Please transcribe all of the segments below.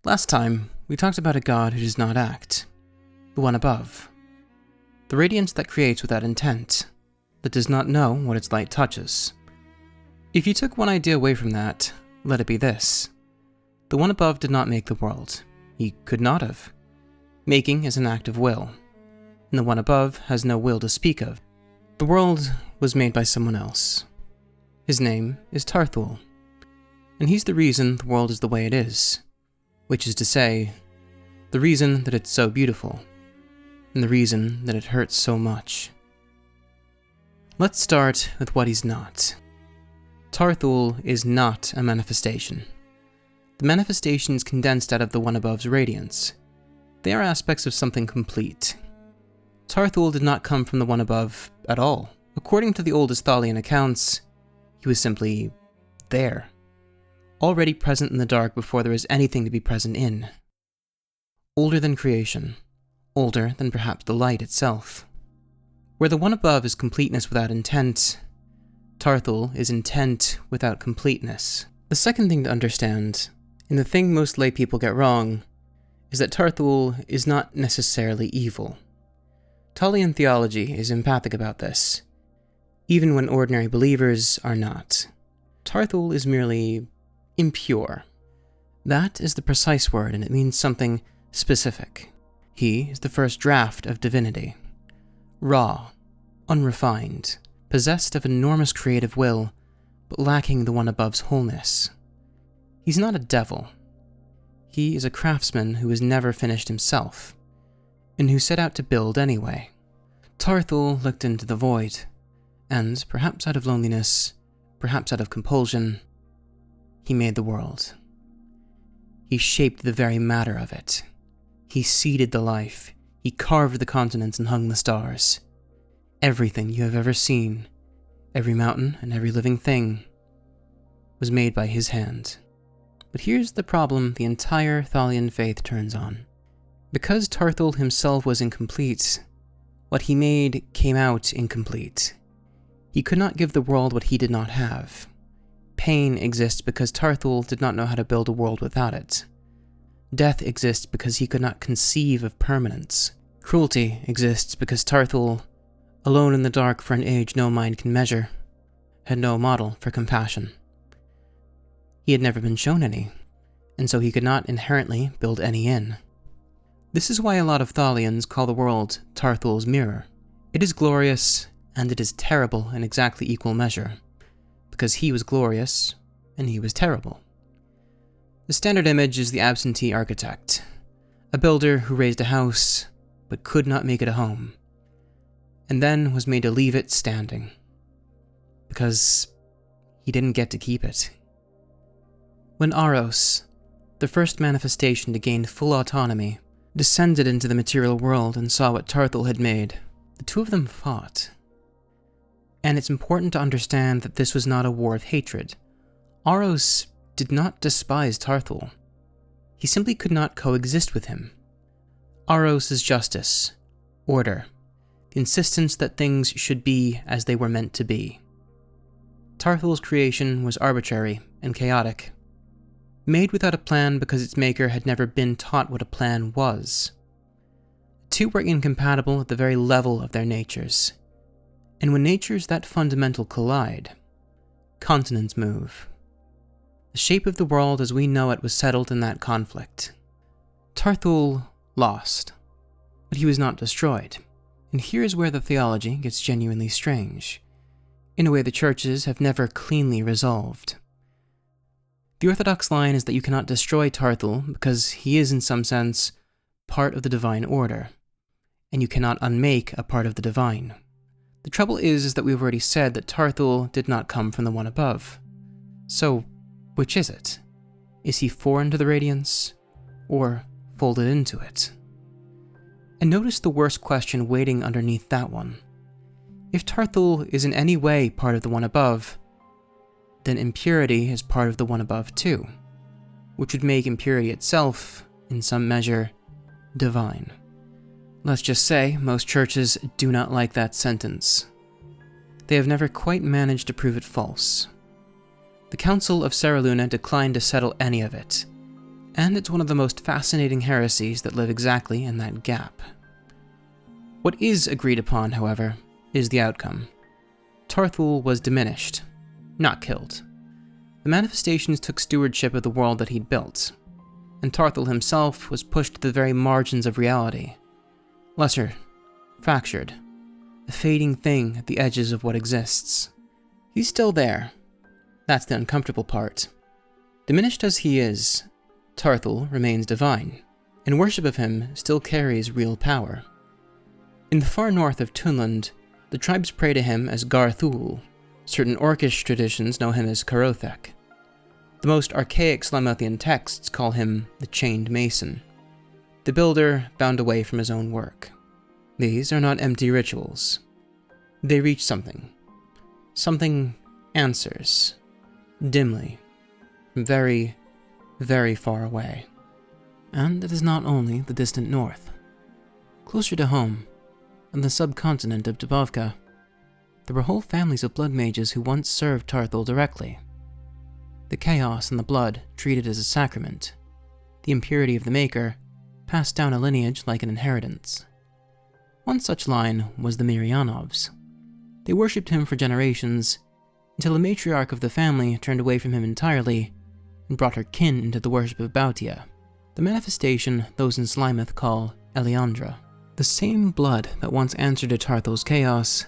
Last time, we talked about a god who does not act, the one above. The radiance that creates without intent, that does not know what its light touches. If you took one idea away from that, let it be this. The one above did not make the world. He could not have. Making is an act of will, and the one above has no will to speak of. The world was made by someone else. His name is Tarthul, and he's the reason the world is the way it is, which is to say, the reason that it's so beautiful, and the reason that it hurts so much. Let's start with what he's not. Tarthul is not a manifestation. The manifestation is condensed out of the one above's radiance. They are aspects of something complete. Tarthul did not come from the one above at all. According to the oldest Thalian accounts, he was simply there, already present in the dark before there was anything to be present in. Older than creation, older than perhaps the light itself. Where the one above is completeness without intent, Tarthul is intent without completeness. The second thing to understand, and the thing most lay people get wrong, is that Tarthul is not necessarily evil. Thalian theology is emphatic about this, even when ordinary believers are not. Tarthul is merely impure. That is the precise word, and it means something specific. He is the first draft of divinity. Raw, unrefined, possessed of enormous creative will, but lacking the one above's wholeness. He's not a devil. He is a craftsman who has never finished himself, and who set out to build anyway. Tarthul looked into the void, and, perhaps out of loneliness, perhaps out of compulsion, he made the world. He shaped the very matter of it. He seeded the life. He carved the continents and hung the stars. Everything you have ever seen, every mountain and every living thing, was made by his hand. But here's the problem the entire Thalian faith turns on. Because Tarthul himself was incomplete, what he made came out incomplete. He could not give the world what he did not have. Pain exists because Tarthul did not know how to build a world without it. Death exists because he could not conceive of permanence. Cruelty exists because Tarthul, alone in the dark for an age no mind can measure, had no model for compassion. He had never been shown any, and so he could not inherently build any in. This is why a lot of Thalians call the world Tarthul's mirror. It is glorious, and it is terrible in exactly equal measure, because he was glorious, and he was terrible. The standard image is the absentee architect, a builder who raised a house, but could not make it a home, and then was made to leave it standing, because he didn't get to keep it. When Aros, the first manifestation to gain full autonomy, descended into the material world and saw what Tarthul had made, the two of them fought. And it's important to understand that this was not a war of hatred. Aros did not despise Tarthul. He simply could not coexist with him. Aros' justice, order, the insistence that things should be as they were meant to be. Tarthul's creation was arbitrary and chaotic, made without a plan because its maker had never been taught what a plan was. The two were incompatible at the very level of their natures. And when natures that fundamental collide, continents move. The shape of the world as we know it was settled in that conflict. Tarthul lost, but he was not destroyed. And here's where the theology gets genuinely strange, in a way the churches have never cleanly resolved. The orthodox line is that you cannot destroy Tarthul because he is in some sense part of the divine order, and you cannot unmake a part of the divine. The trouble is that we've already said that Tarthul did not come from the one above. So, which is it? Is he foreign to the radiance, or folded into it? And notice the worst question waiting underneath that one. If Tarthul is in any way part of the one above, then impurity is part of the one above too, which would make impurity itself, in some measure, divine. Let's just say most churches do not like that sentence. They have never quite managed to prove it false. The Council of Serra Luna declined to settle any of it, And it's one of the most fascinating heresies that live exactly in that gap. What is agreed upon, however, is the outcome. Tarthul was diminished, not killed. The manifestations took stewardship of the world that he'd built, and Tarthul himself was pushed to the very margins of reality. Lesser, fractured, a fading thing at the edges of what exists. He's still there. That's the uncomfortable part. Diminished as he is, Tarthul remains divine, and worship of him still carries real power. In the far north of Tunland, the tribes pray to him as Garthul. Certain Orcish traditions know him as Karothek. The most archaic Slamouthian texts call him the Chained Mason, the builder bound away from his own work. These are not empty rituals. They reach something. Something answers, dimly, from very, very far away. And it is not only the distant north. Closer to home, in the subcontinent of Dubrovka, there were whole families of blood mages who once served Tarthul directly. The chaos and the blood treated as a sacrament, the impurity of the maker passed down a lineage like an inheritance. One such line was the Miryanovs. They worshipped him for generations, until a matriarch of the family turned away from him entirely and brought her kin into the worship of Bautia, the manifestation those in Slimeth call Eliandra. The same blood that once answered to Tarthul's chaos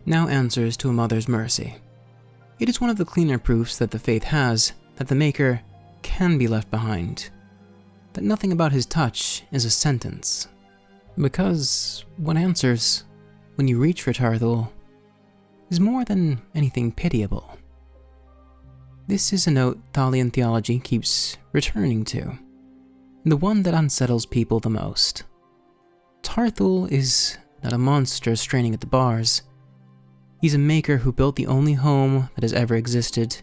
now answers to a mother's mercy. It is one of the cleaner proofs that the faith has that the Maker can be left behind, that nothing about his touch is a sentence. Because what answers, when you reach for Tarthul, is more than anything pitiable. This is a note Thalian theology keeps returning to, and the one that unsettles people the most. Tarthul is not a monster straining at the bars. He's a maker who built the only home that has ever existed,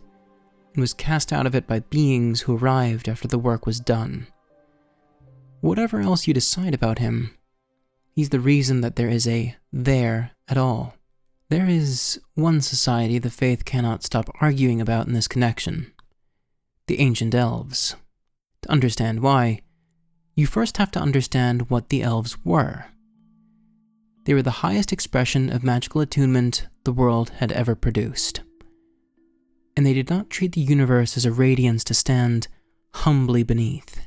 and was cast out of it by beings who arrived after the work was done. Whatever else you decide about him, he's the reason that there is a there at all. There is one society the faith cannot stop arguing about in this connection: the ancient elves. To understand why, you first have to understand what the elves were. They were the highest expression of magical attunement the world had ever produced. And they did not treat the universe as a radiance to stand humbly beneath.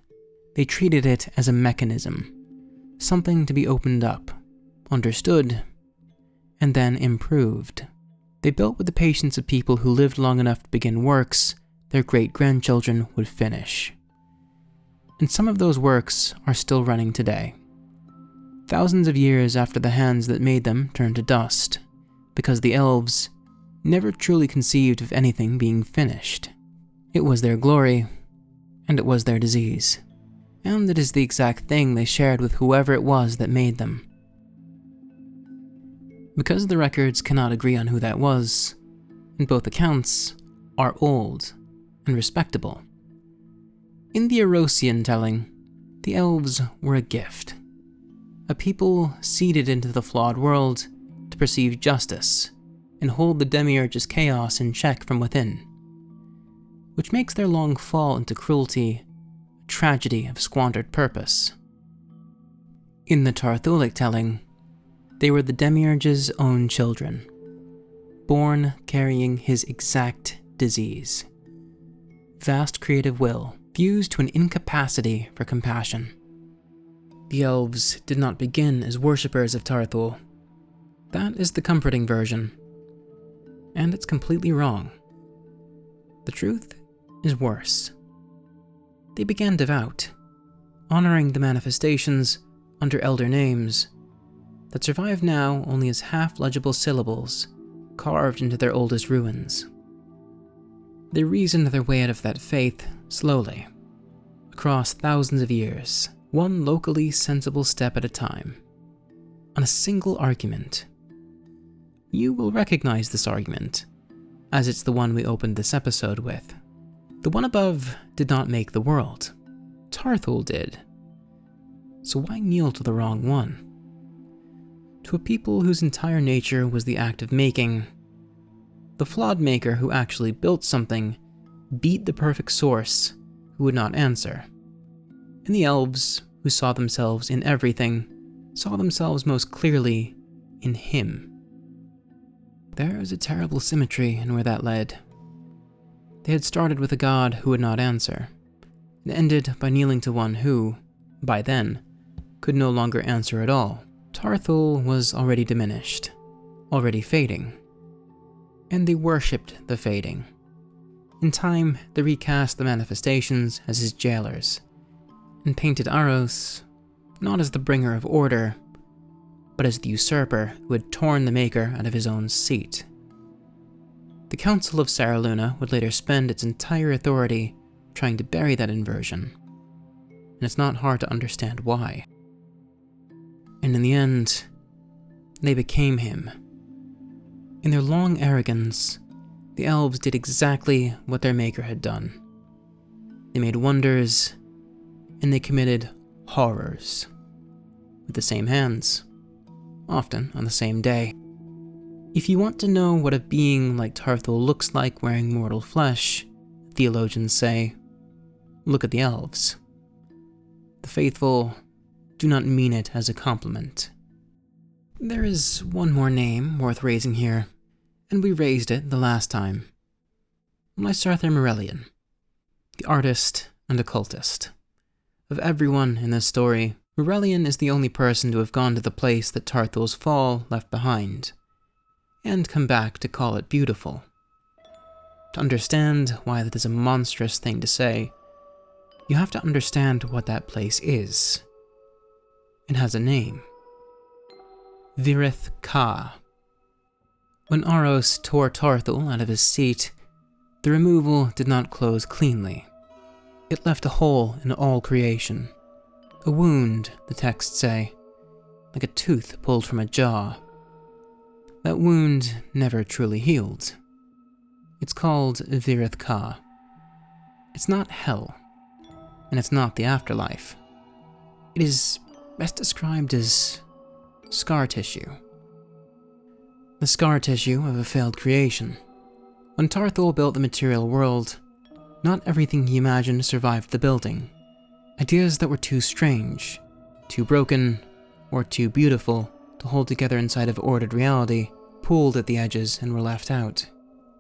They treated it as a mechanism, something to be opened up, understood, and then improved. They built with the patience of people who lived long enough to begin works their great-grandchildren would finish. And some of those works are still running today, thousands of years after the hands that made them turned to dust, because the elves never truly conceived of anything being finished. It was their glory, and it was their disease. And it is the exact thing they shared with whoever it was that made them. Because the records cannot agree on who that was, and both accounts are old and respectable. In the Erosian telling, the elves were a gift. A people seeded into the flawed world to perceive justice and hold the Demiurge's chaos in check from within, which makes their long fall into cruelty a tragedy of squandered purpose. In the Tarthulic telling, they were the Demiurge's own children, born carrying his exact disease. Vast creative will fused to an incapacity for compassion. The elves did not begin as worshippers of Tarthul. That is the comforting version. And it's completely wrong. The truth is worse. They began devout, honoring the manifestations under elder names that survive now only as half-legible syllables carved into their oldest ruins. They reasoned their way out of that faith slowly, across thousands of years, one locally sensible step at a time, on a single argument. You will recognize this argument, as it's the one we opened this episode with. The one above did not make the world. Tarthul did. So why kneel to the wrong one? To a people whose entire nature was the act of making, the flawed maker who actually built something beat the perfect source who would not answer. and the elves, who saw themselves in everything, saw themselves most clearly in him. There was a terrible symmetry in where that led. They had started with a god who would not answer, and ended by kneeling to one who, by then, could no longer answer at all. Tarthul was already diminished, already fading, and they worshipped the fading. In time, they recast the manifestations as his jailers, and painted Aros not as the bringer of order, but as the usurper who had torn the Maker out of his own seat. The Council of Saraluna would later spend its entire authority trying to bury that inversion, and it's not hard to understand why. And in the end, they became him. In their long arrogance, the elves did exactly what their Maker had done. They made wonders, and they committed horrors. With the same hands, often on the same day. If you want to know what a being like Tarthul looks like wearing mortal flesh, theologians say, look at the elves. The faithful do not mean it as a compliment. There is one more name worth raising here, and we raised it the last time. Lysarthur Morelian, the artist and occultist. Of everyone in this story, Morelian is the only person to have gone to the place that Tarthul's fall left behind, and come back to call it beautiful. To understand why that is a monstrous thing to say, you have to understand what that place is. It has a name. Vireth-Ka. When Aros tore Tarthul out of his seat, the removal did not close cleanly. It left a hole in all creation. A wound, the texts say, like a tooth pulled from a jaw. That wound never truly healed. It's called Vireth-Ka. It's not hell, and it's not the afterlife. It is best described as scar tissue. The scar tissue of a failed creation. When Tarthul built the material world, not everything he imagined survived the building. Ideas that were too strange, too broken, or too beautiful to hold together inside of ordered reality pulled at the edges and were left out.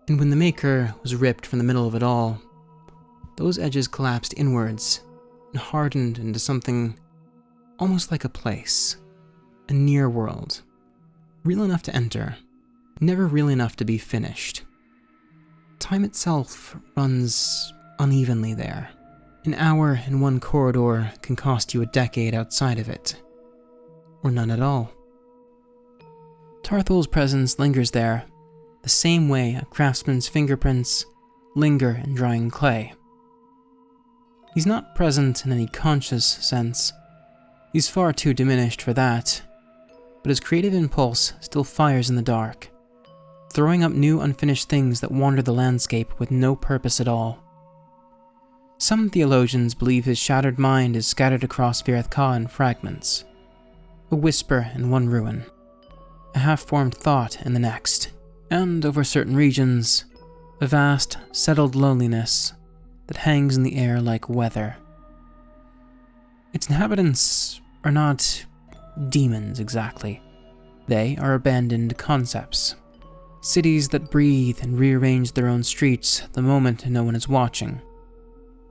And when the Maker was ripped from the middle of it all, those edges collapsed inwards and hardened into something almost like a place, a near world, real enough to enter, never real enough to be finished. Time itself runs unevenly there. An hour in one corridor can cost you a decade outside of it, or none at all. Tarthul's presence lingers there, the same way a craftsman's fingerprints linger in drying clay. He's not present in any conscious sense. He's far too diminished for that, but his creative impulse still fires in the dark, throwing up new unfinished things that wander the landscape with no purpose at all. Some theologians believe his shattered mind is scattered across Vireth-Ka in fragments, a whisper in one ruin, a half-formed thought in the next, and over certain regions, a vast, settled loneliness that hangs in the air like weather. Its inhabitants are not demons exactly. They are abandoned concepts. Cities that breathe and rearrange their own streets the moment no one is watching.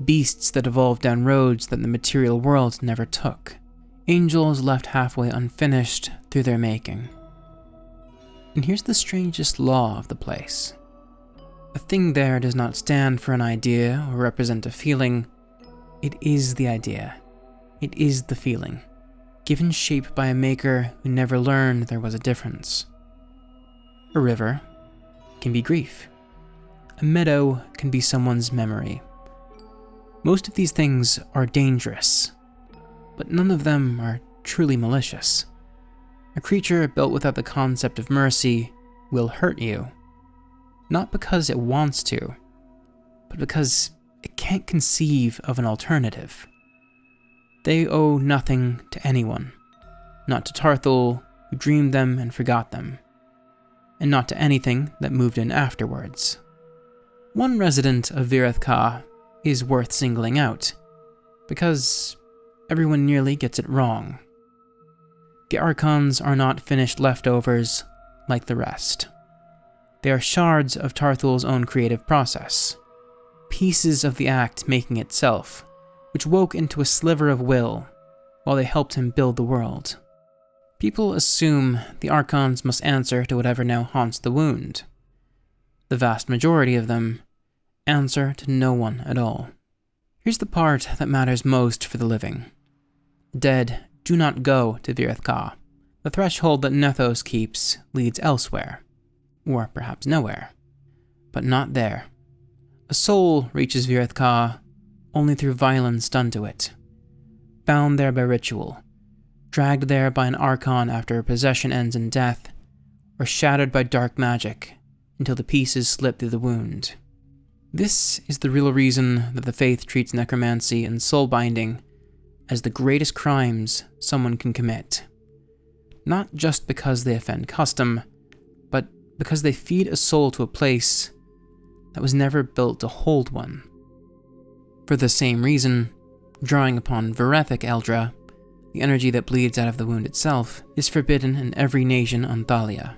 Beasts that evolved down roads that the material world never took. Angels left halfway unfinished through their making. And here's the strangest law of the place. A thing there does not stand for an idea or represent a feeling. It is the idea. It is the feeling, given shape by a Maker who never learned there was a difference. A river can be grief. A meadow can be someone's memory. Most of these things are dangerous, but none of them are truly malicious. A creature built without the concept of mercy will hurt you, not because it wants to, but because it can't conceive of an alternative. They owe nothing to anyone, not to Tarthul, who dreamed them and forgot them, and not to anything that moved in afterwards. One resident of Vireth-Ka is worth singling out, because everyone nearly gets it wrong. The Archons are not finished leftovers like the rest. They are shards of Tarthul's own creative process, pieces of the act making itself, which woke into a sliver of will while they helped him build the world. People assume the Archons must answer to whatever now haunts the wound. The vast majority of them answer to no one at all. Here's the part that matters most for the living. The dead do not go to Vireth-Ka. The threshold that Nethos keeps leads elsewhere, or perhaps nowhere, but not there. A soul reaches Vireth-Ka only through violence done to it, bound there by ritual, dragged there by an Archon after a possession ends in death, or shattered by dark magic until the pieces slip through the wound. This is the real reason that the faith treats necromancy and soul-binding as the greatest crimes someone can commit. Not just because they offend custom, but because they feed a soul to a place that was never built to hold one. For the same reason, drawing upon Vireth-Ka, the energy that bleeds out of the wound itself, is forbidden in every nation on Thalia,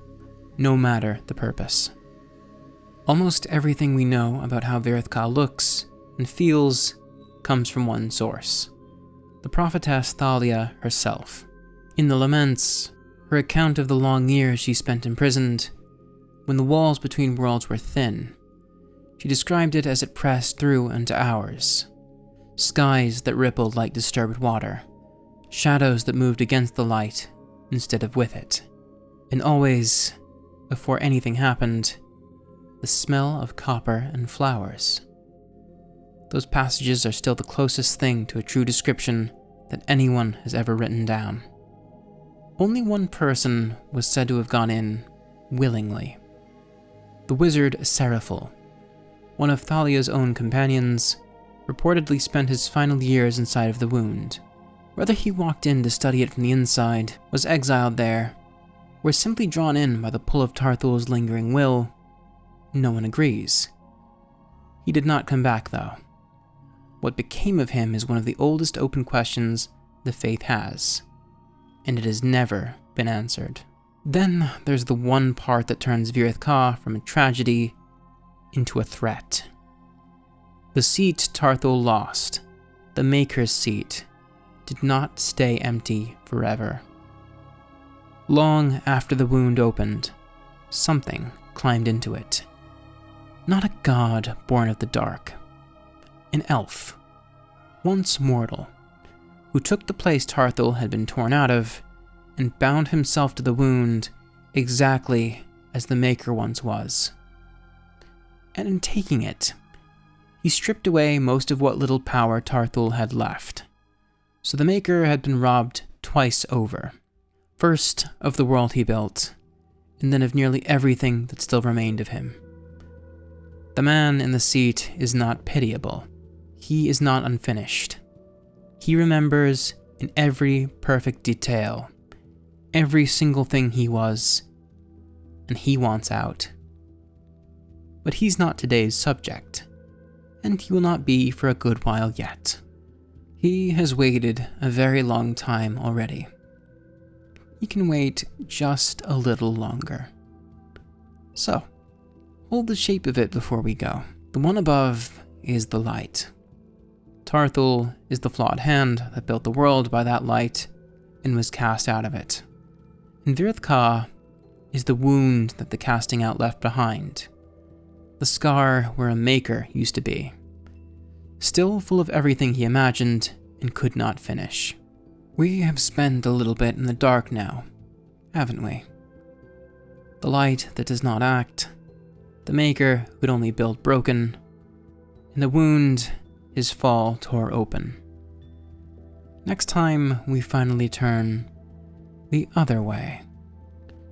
no matter the purpose. Almost everything we know about how Vireth-Ka looks and feels comes from one source, the prophetess Thalia herself. In the Laments, her account of the long years she spent imprisoned, when the walls between worlds were thin, she described it as it pressed through into hours. Skies that rippled like disturbed water, shadows that moved against the light instead of with it. And always, before anything happened, the smell of copper and flowers. Those passages are still the closest thing to a true description that anyone has ever written down. Only one person was said to have gone in willingly. The wizard Seraphil, one of Thalia's own companions, reportedly spent his final years inside of the wound. Whether he walked in to study it from the inside, was exiled there, or was simply drawn in by the pull of Tarthul's lingering will, no one agrees. He did not come back, though. What became of him is one of the oldest open questions the faith has, and it has never been answered. Then there's the one part that turns Vireth-Ka from a tragedy into a threat. The seat Tarthul lost, the Maker's seat, did not stay empty forever. Long after the wound opened, something climbed into it. Not a god born of the dark. An elf, once mortal, who took the place Tarthul had been torn out of and bound himself to the wound exactly as the Maker once was. And in taking it, he stripped away most of what little power Tarthul had left. So the Maker had been robbed twice over. First of the world he built, and then of nearly everything that still remained of him. The man in the seat is not pitiable. He is not unfinished. He remembers in every perfect detail, every single thing he was, and he wants out. But he's not today's subject, and he will not be for a good while yet. He has waited a very long time already. He can wait just a little longer. So, hold the shape of it before we go. The one above is the light. Tarthul is the flawed hand that built the world by that light and was cast out of it. And Vireth-Ka is the wound that the casting out left behind. The scar where a Maker used to be. Still full of everything he imagined and could not finish. We have spent a little bit in the dark now, haven't we? The light that does not act, the Maker who could only build broken, and the wound his fall tore open. Next time we finally turn the other way,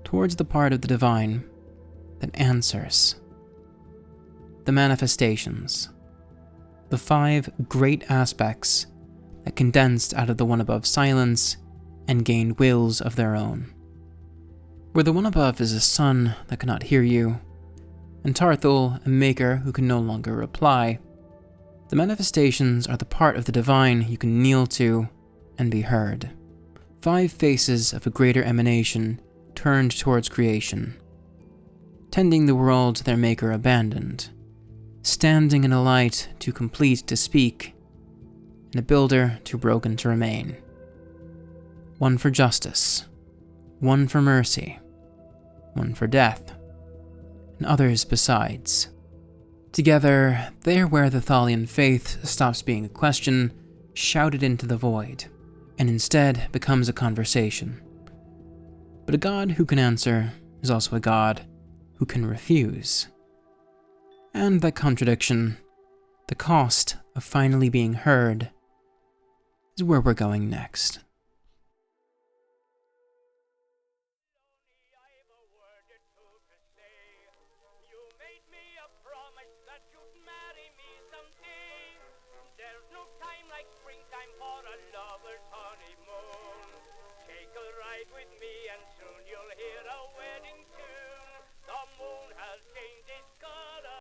towards the part of the divine that answers. The manifestations. The 5 great aspects that condensed out of the one above silence and gained wills of their own. Where the one above is a sun that cannot hear you, and Tarthul a Maker who can no longer reply, the manifestations are the part of the divine you can kneel to and be heard. 5 faces of a greater emanation turned towards creation, tending the world their maker abandoned, standing in a light too complete to speak, and a builder too broken to remain. One for justice, one for mercy, one for death, and others besides. Together, they are where the Thalian faith stops being a question, shouted into the void, and instead becomes a conversation. But a god who can answer is also a god who can refuse. And that contradiction, the cost of finally being heard, is where we're going next. There's no time like springtime for a lover's honeymoon.